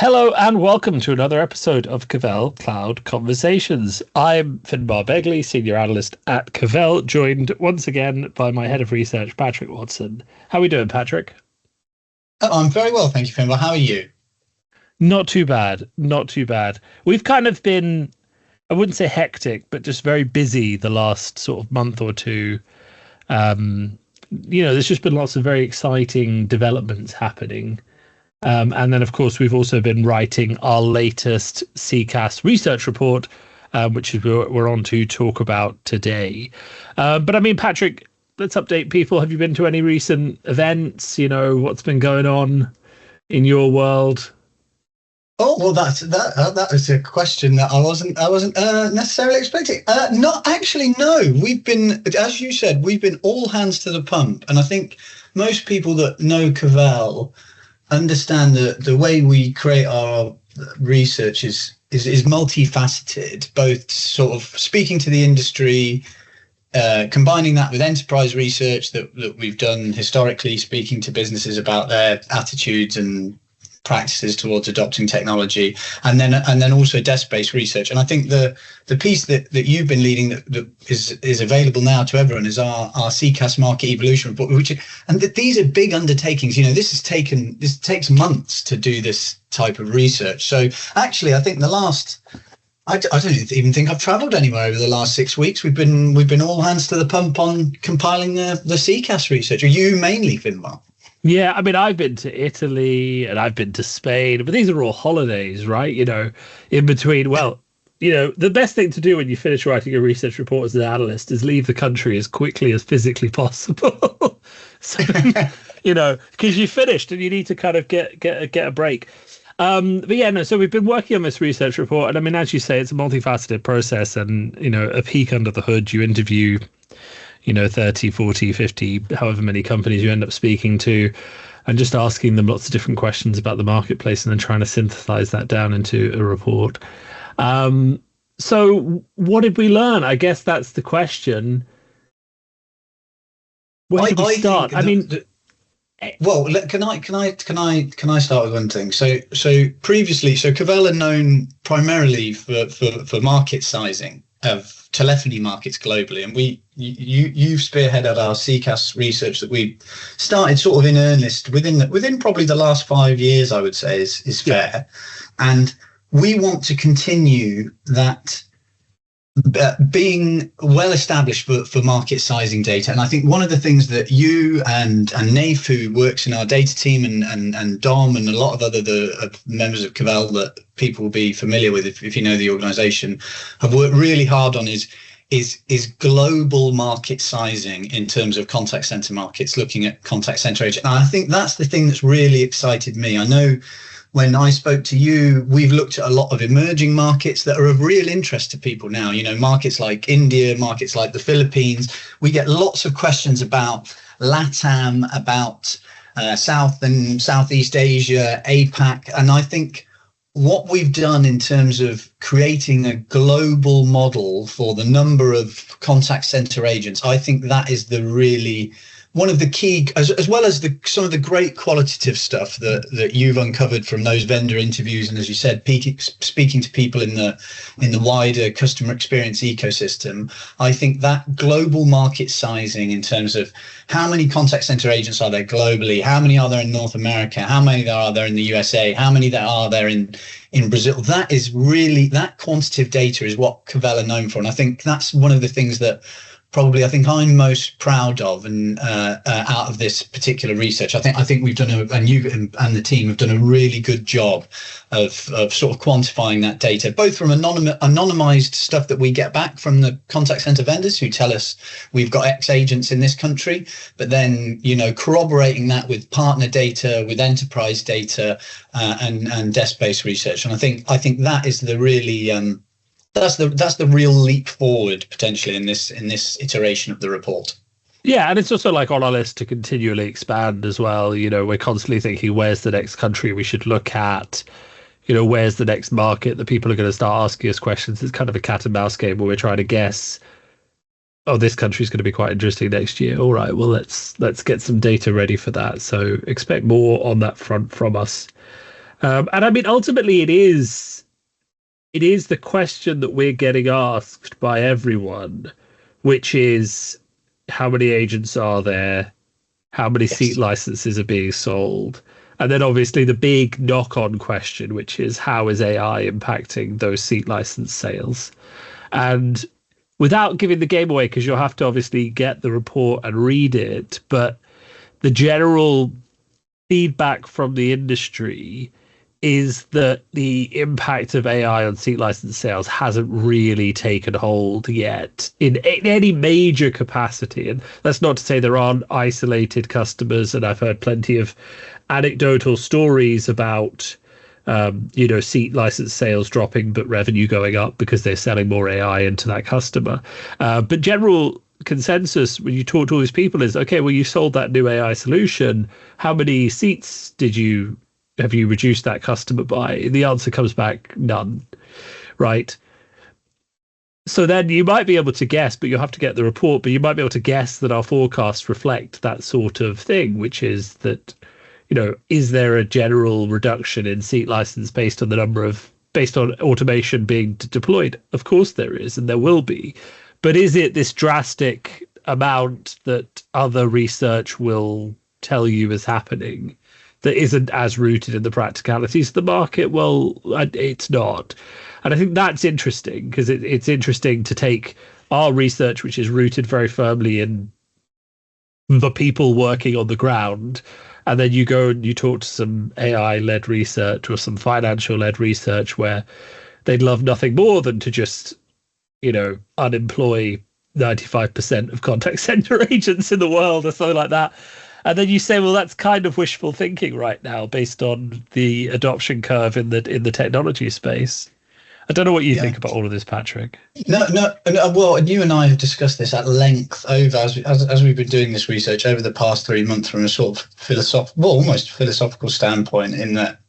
Hello and welcome to another episode of Cavell Cloud Conversations. I'm Finbarr Begley, Senior Analyst at Cavell, joined once again by my Head of Research, Patrick Watson. How are we doing, Patrick? I'm very well, thank you, Finbarr. How are you? Not too bad, not too bad. We've kind of been, I wouldn't say hectic, but just very busy the last sort of month or two. There's just been lots of very exciting developments happening. And then, of course, we've also been writing our latest CCAS research report, which is we're on to talk about today. But I mean, Patrick, let's update people. Have you been to any recent events? What's been going on in your world? Oh, well, that was a question that I wasn't necessarily expecting. Not actually, no. We've been, as you said, we've been all hands to the pump, and I think most people that know Cavell understand that the way we create our research is multifaceted, both sort of speaking to the industry, combining that with enterprise research that we've done historically, speaking to businesses about their attitudes and practices towards adopting technology, and then also desk-based research. And I think the piece that you've been leading that is available now to everyone is our CCAS market evolution report, these are big undertakings. This takes months to do this type of research. So actually, I think I don't even think I've travelled anywhere over the last 6 weeks. We've been all hands to the pump on compiling the CCAS research. Are you mainly, Finbarr? Yeah, I mean, I've been to Italy and I've been to Spain, but these are all holidays, right? In between. Well, the best thing to do when you finish writing a research report as an analyst is leave the country as quickly as physically possible. So, because you finished and you need to kind of get a break. But yeah, no, so we've been working on this research report. And I mean, as you say, it's a multifaceted process and, a peek under the hood. You interview 30, 40, 50, however many companies you end up speaking to, and just asking them lots of different questions about the marketplace and then trying to synthesize that down into a report. So what did we learn? I guess that's the question. Where did we start? Well, can I start with one thing? So previously, Cavell are known primarily for market sizing of telephony markets globally, and you've spearheaded our CCAS research that we started sort of in earnest within probably the last 5 years, I would say is fair, and we want to continue that being well established for market sizing data. And I think one of the things that you and Naif, who works in our data team, and Dom and a lot of other members of Cavell that people will be familiar with if you know the organization, have worked really hard on is global market sizing in terms of contact center markets, looking at contact center agents. And I think that's the thing that's really excited me. I know when I spoke to you, we've looked at a lot of emerging markets that are of real interest to people now. Markets like India, markets like the Philippines. We get lots of questions about LATAM, about South and Southeast Asia, APAC. And I think what we've done in terms of creating a global model for the number of contact center agents, I think that is one of the key, as well as some of the great qualitative stuff that you've uncovered from those vendor interviews, and as you said, speaking to people in the wider customer experience ecosystem. I think that global market sizing in terms of how many contact center agents are there globally, how many are there in North America, how many are there in the USA, how many there are there in Brazil, that quantitative data is what Cavell are known for. And I think that's one of the things that probably I think I'm most proud of, and out of this particular research, I think we've done and you and the team have done a really good job of sort of quantifying that data, both from anonymized stuff that we get back from the contact center vendors who tell us we've got X agents in this country, but then corroborating that with partner data, with enterprise data, and desk-based research. And I think that is the really that's the real leap forward potentially in this iteration of the report. Yeah, and it's also like on our list to continually expand as well. We're constantly thinking, where's the next country we should look at? Where's the next market that people are going to start asking us questions? It's kind of a cat and mouse game where we're trying to guess, oh, this country's going to be quite interesting next year. All right, well, let's get some data ready for that. So expect more on that front from us. And I mean, ultimately, it is the question that we're getting asked by everyone, which is how many agents are there? How many seat Yes. licenses are being sold? And then obviously the big knock-on question, which is how is AI impacting those seat license sales? And without giving the game away, because you'll have to obviously get the report and read it, but the general feedback from the industry is that the impact of AI on seat license sales hasn't really taken hold yet in any major capacity. And that's not to say there aren't isolated customers, and I've heard plenty of anecdotal stories about seat license sales dropping but revenue going up because they're selling more AI into that customer. But general consensus when you talk to all these people is, okay, well, you sold that new AI solution. How many seats have you reduced that customer by? The answer comes back none, right? So then you might be able to guess, but you'll have to get the report, but you might be able to guess that our forecasts reflect that sort of thing, which is that, is there a general reduction in seat license based on automation being deployed? Of course there is, and there will be. But is it this drastic amount that other research will tell you is happening that isn't as rooted in the practicalities of the market? Well, it's not. And I think that's interesting because it's interesting to take our research, which is rooted very firmly in the people working on the ground, and then you go and you talk to some AI-led research or some financial-led research where they'd love nothing more than to just, unemploy 95% of contact center agents in the world or something like that. And then you say, well, that's kind of wishful thinking right now based on the adoption curve in the technology space. I don't know what you think about all of this, Patrick. No. Well, and you and I have discussed this at length as we've been doing this research over the past 3 months from a sort of almost philosophical standpoint, in that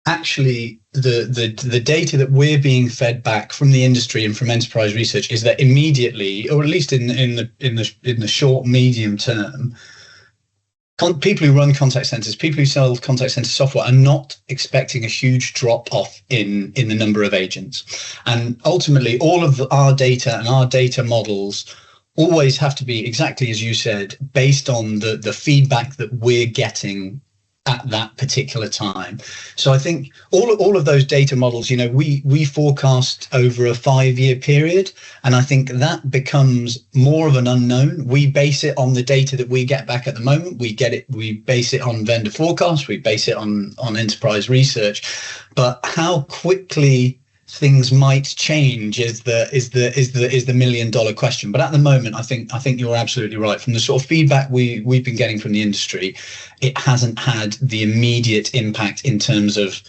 actually the data that we're being fed back from the industry and from enterprise research is that immediately, or at least in the short medium term, people who run contact centers, people who sell contact center software, are not expecting a huge drop off in the number of agents. And ultimately, all of our data and our data models always have to be, exactly as you said, based on the feedback that we're getting at that particular time. So I think all of those data models, we forecast over a 5-year period, and I think that becomes more of an unknown. We base it on the data that we get back at the moment. We base it on vendor forecasts, we base it on enterprise research. But how quickly things might change is the $1 million question. But at the moment, I think you're absolutely right. From the sort of feedback we've been getting from the industry, it hasn't had the immediate impact in terms of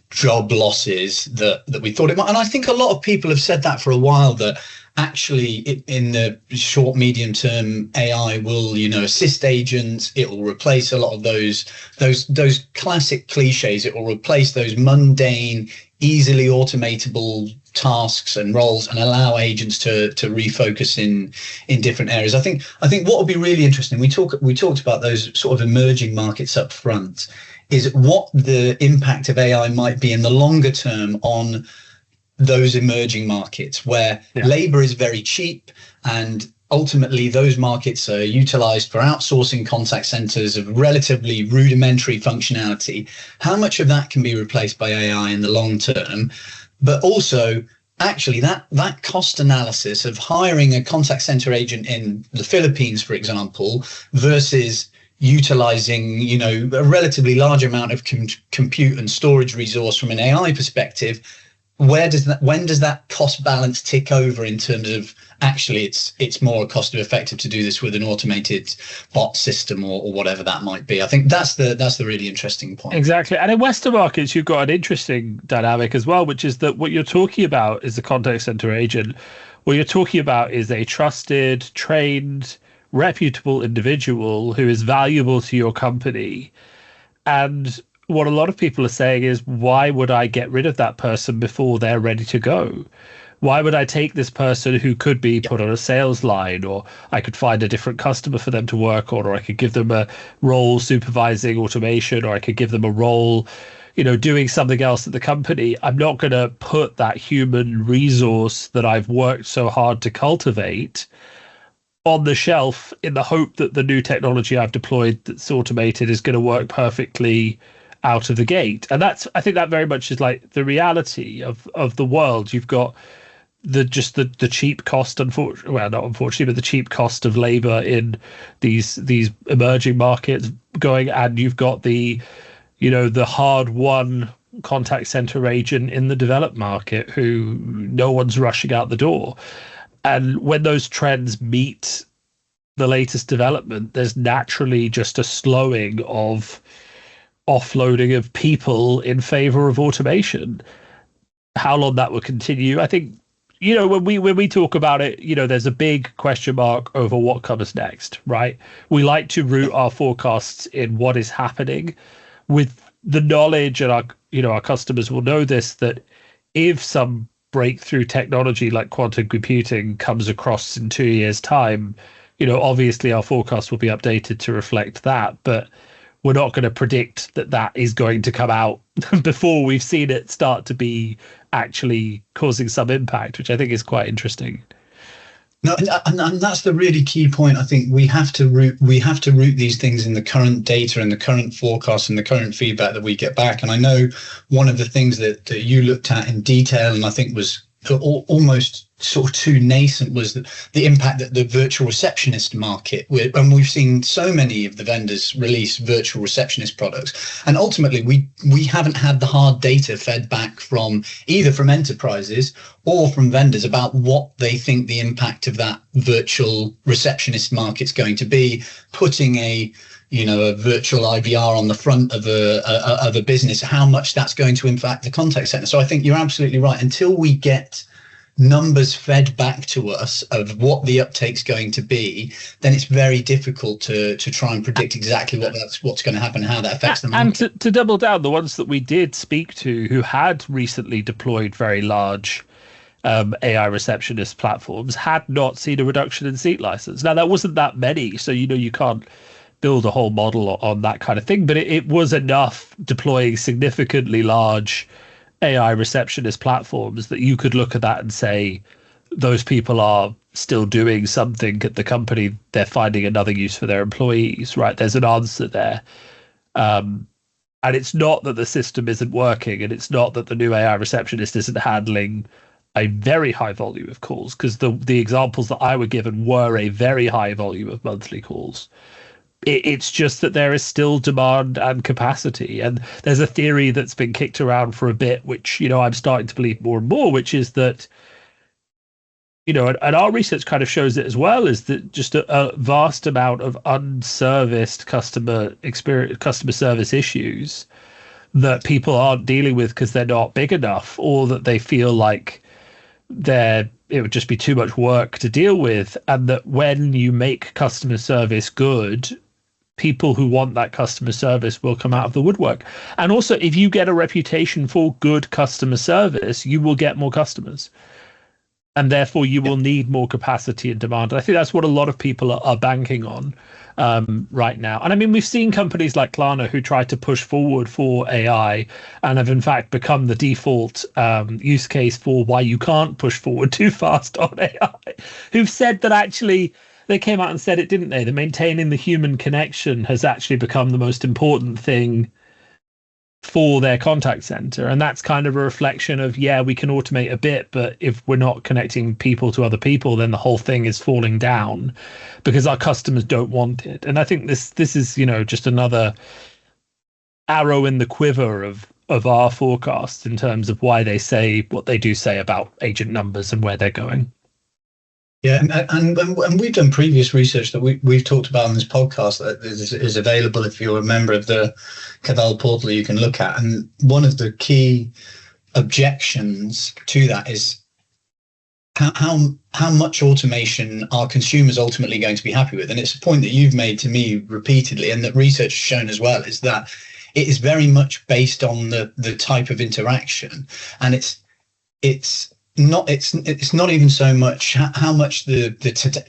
job losses that we thought it might. And I think a lot of people have said that for a while, that actually in the short medium term, AI will assist agents. It will replace a lot of those classic cliches. It will replace those mundane, easily automatable tasks and roles, and allow agents to refocus in different areas. I think what would be really interesting, we talked about those sort of emerging markets up front, is what the impact of AI might be in the longer term on those emerging markets where labor is very cheap, and ultimately those markets are utilized for outsourcing contact centers of relatively rudimentary functionality. How much of that can be replaced by AI in the long term? But also, actually, that cost analysis of hiring a contact center agent in the Philippines, for example, versus utilizing a relatively large amount of compute and storage resource from an AI perspective, when does that cost balance tick over in terms of actually it's more cost effective to do this with an automated bot system or whatever that might be? I think that's the really interesting point. Exactly. And in Western markets, you've got an interesting dynamic as well, which is that what you're talking about is the contact center agent. What you're talking about is a trusted, trained, reputable individual who is valuable to your company. And what a lot of people are saying is, why would I get rid of that person before they're ready to go? Why would I take this person who could be put on a sales line, or I could find a different customer for them to work on, or I could give them a role supervising automation, or I could give them a role doing something else at the company, I'm not going to put that human resource that I've worked so hard to cultivate on the shelf in the hope that the new technology I've deployed that's automated is going to work perfectly out of the gate. And I think that very much is like the reality of the world. You've got the cheap cost, but the cheap cost of labor in these emerging markets going, and you've got the hard won contact center agent in the developed market who no one's rushing out the door. And when those trends meet the latest development, there's naturally just a slowing of offloading of people in favor of automation. How long that will continue, I think, when we talk about it, there's a big question mark over what comes next, right? We like to root our forecasts in what is happening with the knowledge, and our customers will know this, that if some breakthrough technology like quantum computing comes across in 2 years' time, obviously our forecast will be updated to reflect that, but we're not going to predict that is going to come out before we've seen it start to be actually causing some impact, which I think is quite interesting. No, and that's the really key point. I think we have to root these things in the current data and the current forecast and the current feedback that we get back. And I know one of the things that you looked at in detail, and I think was almost sort of too nascent, was the impact that the virtual receptionist market, and we've seen so many of the vendors release virtual receptionist products, and ultimately we haven't had the hard data fed back from either from enterprises or from vendors about what they think the impact of that virtual receptionist market's going to be. Putting a virtual IVR on the front of a business, how much that's going to impact the contact center. So I think you're absolutely right. Until we get numbers fed back to us of what the uptake's going to be, then it's very difficult to try and predict exactly what's going to happen and how that affects the market. And to double down, the ones that we did speak to who had recently deployed very large AI receptionist platforms had not seen a reduction in seat license. Now, that wasn't that many, so you can't build a whole model on that kind of thing, but it was enough deploying significantly large AI receptionist platforms that you could look at that and say, those people are still doing something at the company. They're finding another use for their employees, right? There's an answer there. And it's not that the system isn't working, and it's not that the new AI receptionist isn't handling a very high volume of calls, because the examples that I were given were a very high volume of monthly calls. It's just that there is still demand and capacity. And there's a theory that's been kicked around for a bit, which, I'm starting to believe more and more, which is that, and our research kind of shows it as well, is that just a vast amount of unserviced customer service issues that people aren't dealing with because they're not big enough, or that they feel like it would just be too much work to deal with. And that when you make customer service good, people who want that customer service will come out of the woodwork. And also, if you get a reputation for good customer service, you will get more customers. And therefore, you will need more capacity and demand. And I think that's what a lot of people are banking on right now. And I mean, we've seen companies like Klarna who try to push forward for AI and have in fact become the default use case for why you can't push forward too fast on AI, who've said that actually, they came out and said it, didn't they? The maintaining the human connection has actually become the most important thing for their contact center. And that's kind of a reflection of, we can automate a bit, but if we're not connecting people to other people, then the whole thing is falling down because our customers don't want it. And I think this is, just another arrow in the quiver of our forecasts in terms of why they say what they do say about agent numbers and where they're going. Yeah, and we've done previous research that we've talked about on this podcast that is available if you're a member of the Cavell portal. You can look at, and one of the key objections to that is how much automation are consumers ultimately going to be happy with. And it's a point that you've made to me repeatedly, and that research has shown as well, is that it is very much based on the type of interaction, and it's not even so much how much the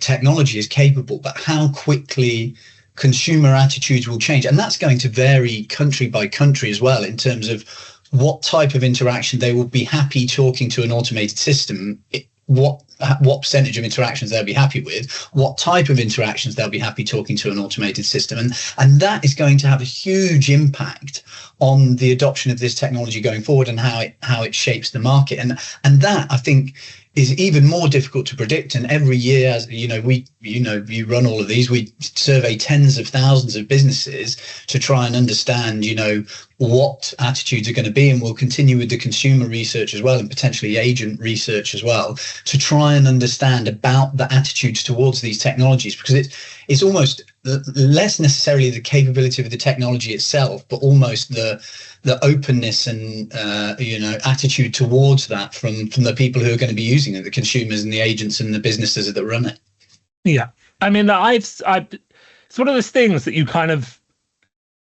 technology is capable, but how quickly consumer attitudes will change, and that's going to vary country by country as well, in terms of what type of interaction they will be happy talking to an automated system, what percentage of interactions they'll be happy with, what type of interactions they'll be happy talking to an automated system, and that is going to have a huge impact on the adoption of this technology going forward, and how it shapes the market. And that, I think, is even more difficult to predict. And every year, as you know, you run all of these, we survey tens of thousands of businesses to try and understand, what attitudes are going to be. And we'll continue with the consumer research as well, and potentially agent research as well, to try and understand about the attitudes towards these technologies, because it's almost less necessarily the capability of the technology itself, but almost the openness and attitude towards that from the people who are going to be using it, the consumers and the agents and the businesses that run it. Yeah, I mean, it's one of those things that you kind of,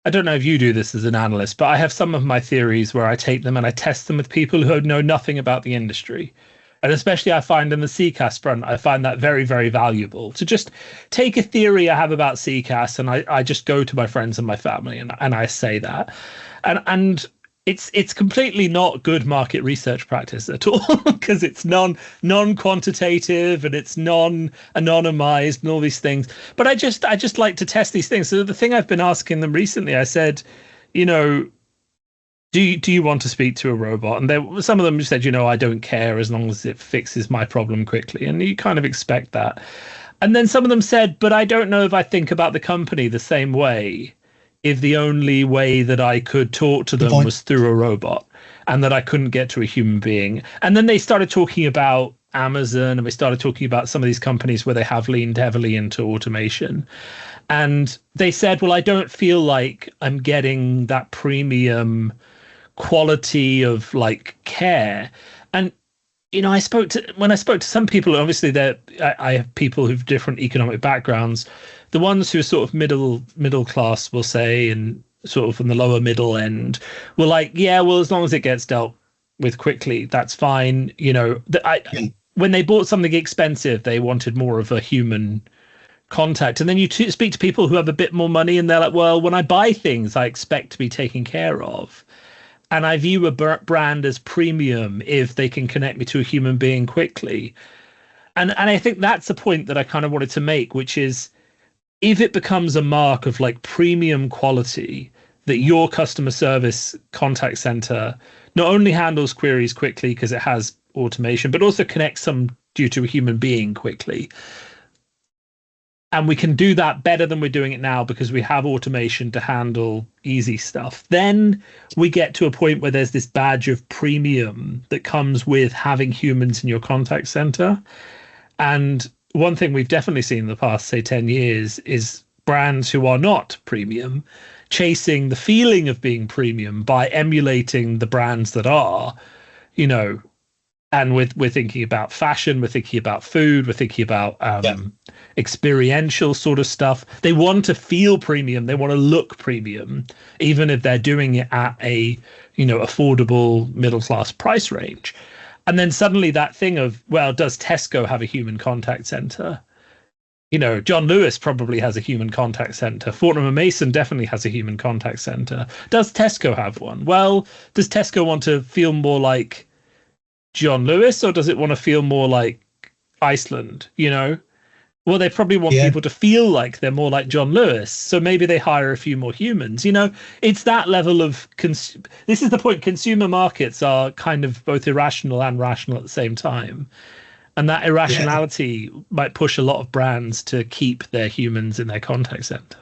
I don't know if you do this as an analyst, but I have some of my theories where I take them and I test them with people who know nothing about the industry. And especially I find in the CCAS front, I find that very, very valuable to just take a theory I have about CCAS and I just go to my friends and my family and I say that. And it's completely not good market research practice at all, because it's non-quantitative and it's non-anonymized and all these things. But I just like to test these things. So the thing I've been asking them recently, I said, do you want to speak to a robot? And some of them said, I don't care as long as it fixes my problem quickly. And you kind of expect that. And then some of them said, but I don't know if I think about the company the same way if the only way that I could talk to them was through a robot and that I couldn't get to a human being. And then they started talking about Amazon, and we started talking about some of these companies where they have leaned heavily into automation. And they said, well, I don't feel like I'm getting that premium quality of care. And when I spoke to some people, obviously I have people who've different economic backgrounds. The ones who are sort of middle class, we'll say, and sort of from the lower middle end, were like, yeah, well, as long as it gets dealt with quickly, that's fine. When they bought something expensive, they wanted more of a human contact. And then you speak to people who have a bit more money, and they're like, well, when I buy things, I expect to be taken care of. And I view a brand as premium if they can connect me to a human being quickly. And I think that's a point that I kind of wanted to make, which is, if it becomes a mark of premium quality, that your customer service contact center not only handles queries quickly because it has automation, but also connects you to a human being quickly. And we can do that better than we're doing it now because we have automation to handle easy stuff. Then we get to a point where there's this badge of premium that comes with having humans in your contact center. And one thing we've definitely seen in the past, say, 10 years is brands who are not premium chasing the feeling of being premium by emulating the brands that are, and we're thinking about fashion, we're thinking about food, we're thinking about experiential sort of stuff. They want to feel premium. They want to look premium, even if they're doing it at a, affordable middle-class price range. And then suddenly that thing of, well, does Tesco have a human contact center? John Lewis probably has a human contact center. Fortnum & Mason definitely has a human contact center. Does Tesco have one? Well, does Tesco want to feel more like John Lewis, or does it want to feel more like Iceland? Well, they probably want people to feel like they're more like John Lewis. So maybe they hire a few more humans. It's that level of this is the point. Consumer markets are kind of both irrational and rational at the same time. And that irrationality might push a lot of brands to keep their humans in their contact center.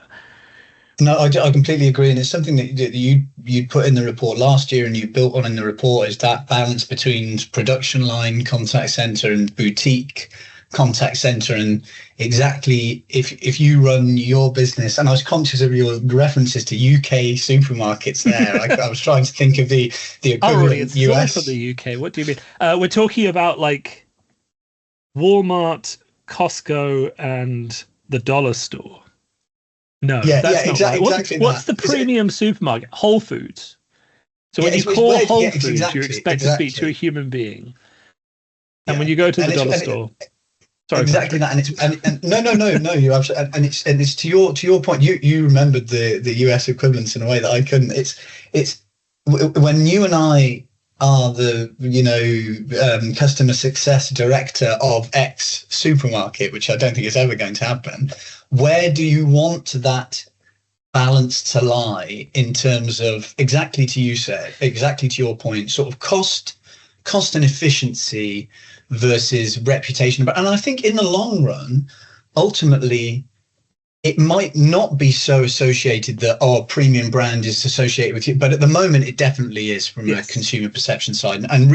No, I completely agree. And it's something that you put in the report last year and you built on in the report, is that balance between production line contact center and boutique contact center. And exactly, if you run your business, and I was conscious of your references to UK supermarkets there. I was trying to think of the equivalent it's US. For the UK. What do you mean? We're talking about Walmart, Costco, and the dollar store. No, that's not right. Exactly. What's the premium supermarket? Whole Foods. So when you call Whole Foods, you expect to speak to a human being. And when you go to the dollar store. Sorry, exactly that. And it's and no, you absolutely, and it's to your point. You remembered the US equivalents in a way that I couldn't. It's when you and I are the customer success director of X supermarket, which I don't think is ever going to happen. Where do you want that balance to lie in terms of exactly to your point, sort of cost and efficiency versus reputation? And I think in the long run, ultimately, it might not be so associated that a premium brand is associated with you, but at the moment it definitely is from a consumer perception side. And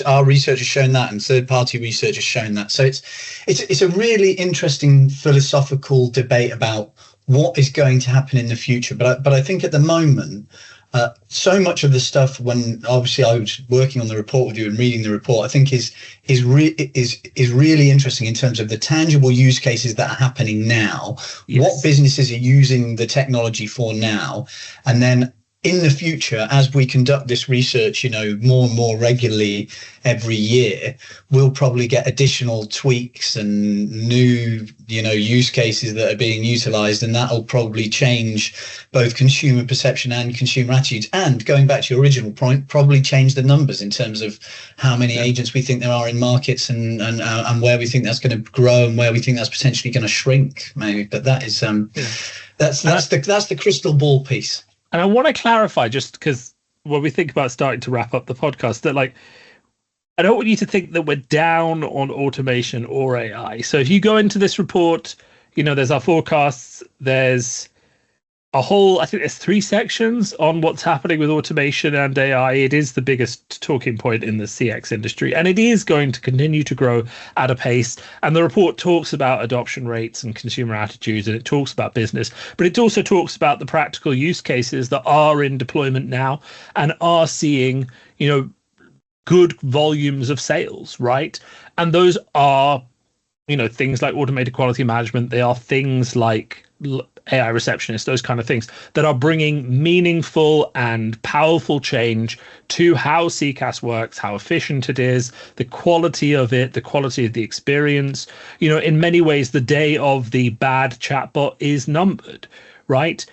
our research has shown that, and third-party research has shown that. So it's a really interesting philosophical debate about what is going to happen in the future. But I think at the moment, so much of the stuff, when obviously I was working on the report with you and reading the report, I think is really interesting in terms of the tangible use cases that are happening now, what businesses are using the technology for now, and then in the future, as we conduct this research, more and more regularly every year, we'll probably get additional tweaks and new, use cases that are being utilized, and that'll probably change both consumer perception and consumer attitudes. And going back to your original point, probably change the numbers in terms of how many agents we think there are in markets, and where we think that's going to grow and where we think that's potentially going to shrink, maybe. But that is that's the crystal ball piece. And I want to clarify, just because when we think about starting to wrap up the podcast, that I don't want you to think that we're down on automation or AI. So if you go into this report, there's our forecasts, there's I think there's 3 sections on what's happening with automation and AI. It is the biggest talking point in the CX industry, and it is going to continue to grow at a pace. And the report talks about adoption rates and consumer attitudes, and it talks about business, but it also talks about the practical use cases that are in deployment now and are seeing, good volumes of sales, right? And those are, things like automated quality management. They are things like AI receptionist, those kind of things that are bringing meaningful and powerful change to how CCAS works, how efficient it is, the quality of it, the quality of the experience. In many ways, the day of the bad chatbot is numbered, right?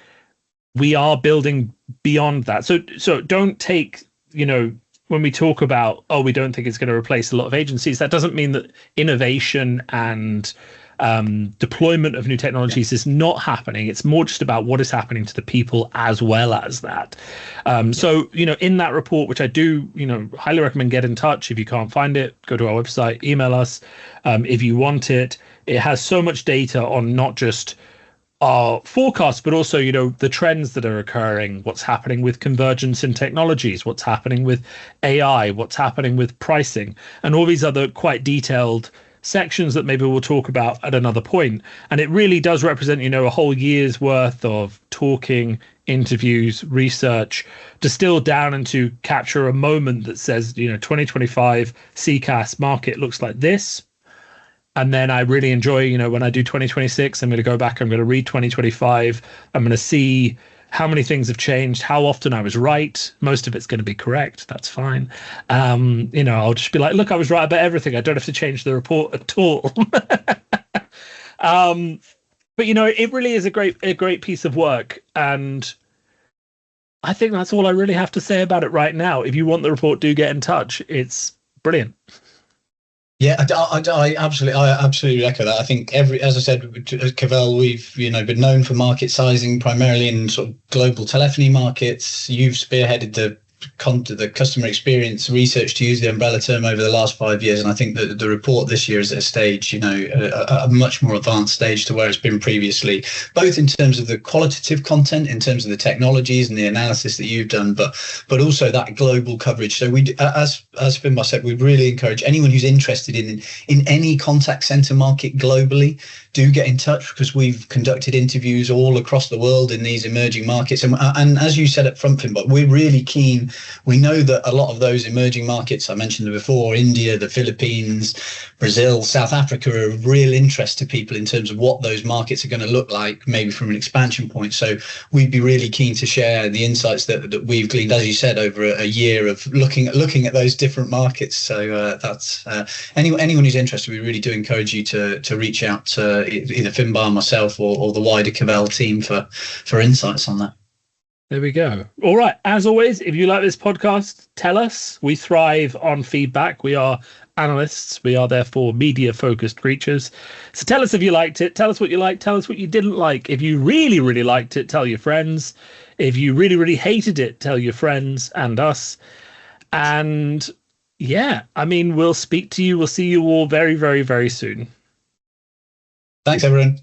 We are building beyond that. So don't take, when we talk about, we don't think it's going to replace a lot of agencies, that doesn't mean that innovation and deployment of new technologies is not happening. It's more just about what is happening to the people as well as that. So, in that report, which I do, highly recommend, get in touch. If you can't find it, go to our website, email us. If you want it, it has so much data on not just our forecasts, but also, the trends that are occurring, what's happening with convergence in technologies, what's happening with AI, what's happening with pricing, and all these other quite detailed sections that maybe we'll talk about at another point. And it really does represent, a whole year's worth of talking, interviews, research, distilled down into capture a moment that says, 2025 CCAS market looks like this. And then I really enjoy, when I do 2026, I'm going to go back, I'm going to read 2025. I'm going to see how many things have changed, how often I was right. Most of it's going to be correct. That's fine. I'll just be like, look, I was right about everything. I don't have to change the report at all. But, it really is a great piece of work. And I think that's all I really have to say about it right now. If you want the report, do get in touch. It's brilliant. Yeah, I absolutely echo that. I think as I said, at Cavell, we've been known for market sizing primarily in sort of global telephony markets. You've spearheaded the customer experience research, to use the umbrella term, over the last 5 years, and I think that the report this year is at a stage, a much more advanced stage to where it's been previously, both in terms of the qualitative content, in terms of the technologies and the analysis that you've done, but also that global coverage. So we, as Finbarr said, we really encourage anyone who's interested in any contact center market globally, do get in touch, because we've conducted interviews all across the world in these emerging markets, and as you said up front, Finbarr, we're really keen And we know that a lot of those emerging markets I mentioned before, India, the Philippines, Brazil, South Africa, are of real interest to people in terms of what those markets are going to look like, maybe from an expansion point. So we'd be really keen to share the insights that we've gleaned, as you said, over a year of looking at those different markets. So that's anyone who's interested, we really do encourage you to reach out to either Finbarr, myself, or the wider Cavell team for insights on that. There we go. All right. As always, if you like this podcast, tell us. We thrive on feedback. We are analysts. We are therefore media-focused creatures. So tell us if you liked it. Tell us what you liked. Tell us what you didn't like. If you really, really liked it, tell your friends. If you really, really hated it, tell your friends and us. And yeah, I mean, we'll speak to you. We'll see you all very, very, very soon. Thanks, everyone.